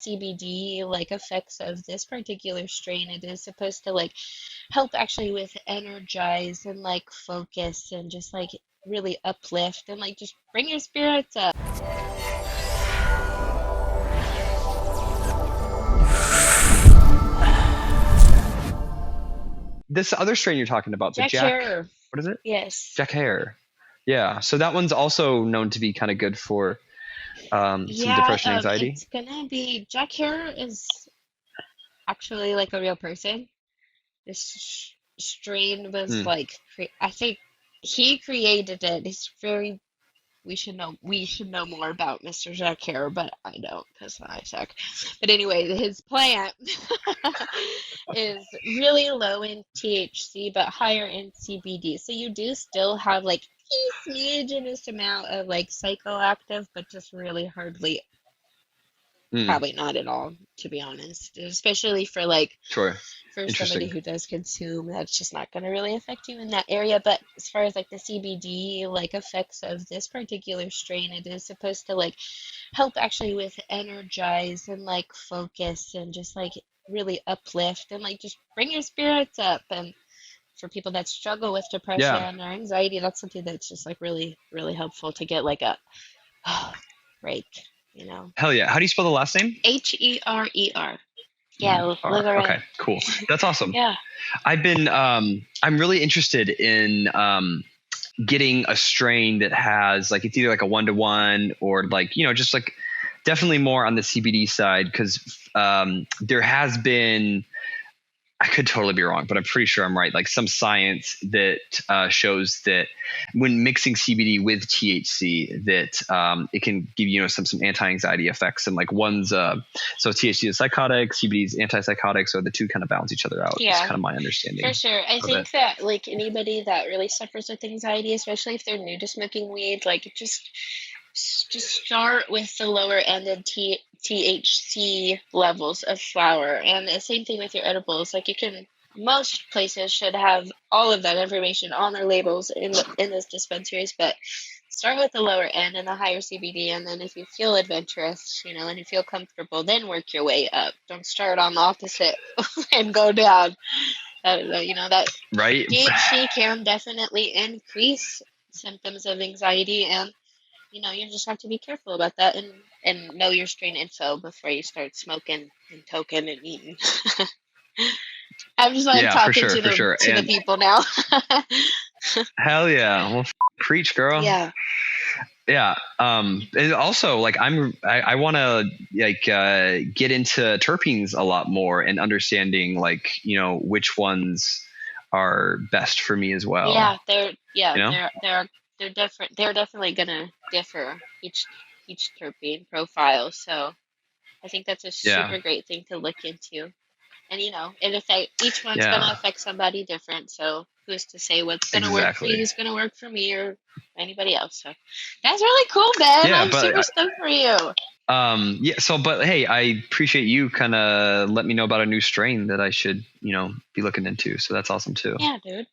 CBD like effects of this particular strain. It is supposed to like help actually with energize and like focus and just like really uplift and like just bring your spirits up. This other strain you're talking about, the Jack Jack, Herer, what is it? yes. Jack Hare. Yeah. So that one's also known to be kind of good for some Yeah, depression, anxiety. it's gonna be Jack Herer is actually like a real person. This strain was Hmm. like I think he created it. It's very we should know more about Mr. Jack here, but I don't because I suck. But anyway, his plant is really low in THC but higher in CBD. So you do still have like a smidgenous amount of like psychoactive, but just really hardly, Hmm. probably not at all, to be honest. Especially for like Sure. for somebody Interesting. who does consume, that's just not going to really affect you in that area. But as far as like the CBD like effects of this particular strain, it is supposed to like help actually with energize and like focus and just like really uplift and like just bring your spirits up. And for people that struggle with Yeah. depression or anxiety, that's something that's just like really, really helpful to get like a break, you know. Hell yeah. How do you spell the last name? Herer. Yeah, E-R. liver. Okay, cool. That's awesome. Yeah. I'm really interested in getting a strain that has like, it's either like a 1-to-1 or like, just like definitely more on the CBD side. Cause there has been, I could totally be wrong, but I'm pretty sure I'm right. Like some science that shows that when mixing CBD with THC, that it can give some anti-anxiety effects. And like so THC is psychotic, CBD is antipsychotic, so the two kind of balance each other out. Is Yeah. kind of my For understanding sure. I of it. think that like anybody that really suffers with anxiety, especially if they're new to smoking weed, like just start with the lower end of THC levels of flower. And the same thing with your edibles. Like you can most places should have all of that information on their labels in those dispensaries, but start with the lower end and the higher CBD, and then if you feel adventurous, and you feel comfortable, then work your way up. Don't start on the opposite and go down. That Right? THC can definitely increase symptoms of anxiety, and you just have to be careful about that and know your strain info before you start smoking and toking and eating. I'm just like Yeah, for talking sure, to for the sure. to the And people now. hell yeah. Well, preach, girl. Yeah. Yeah. And also like I want to like get into terpenes a lot more and understanding like, which ones are best for me as well. Yeah, they're yeah, You know? they're different. They're definitely gonna differ each terpene profile. So I think that's a Yeah. super great thing to look into. And it affect each one's gonna Yeah. affect somebody different. So who's to say what's gonna work for Exactly. you is gonna work for me or anybody else? So that's really cool, Ben. Yeah, I'm but super stoked for you. yeah, but hey, I appreciate you kind of let me know about a new strain that I should, be looking into. So that's awesome too. Yeah, dude.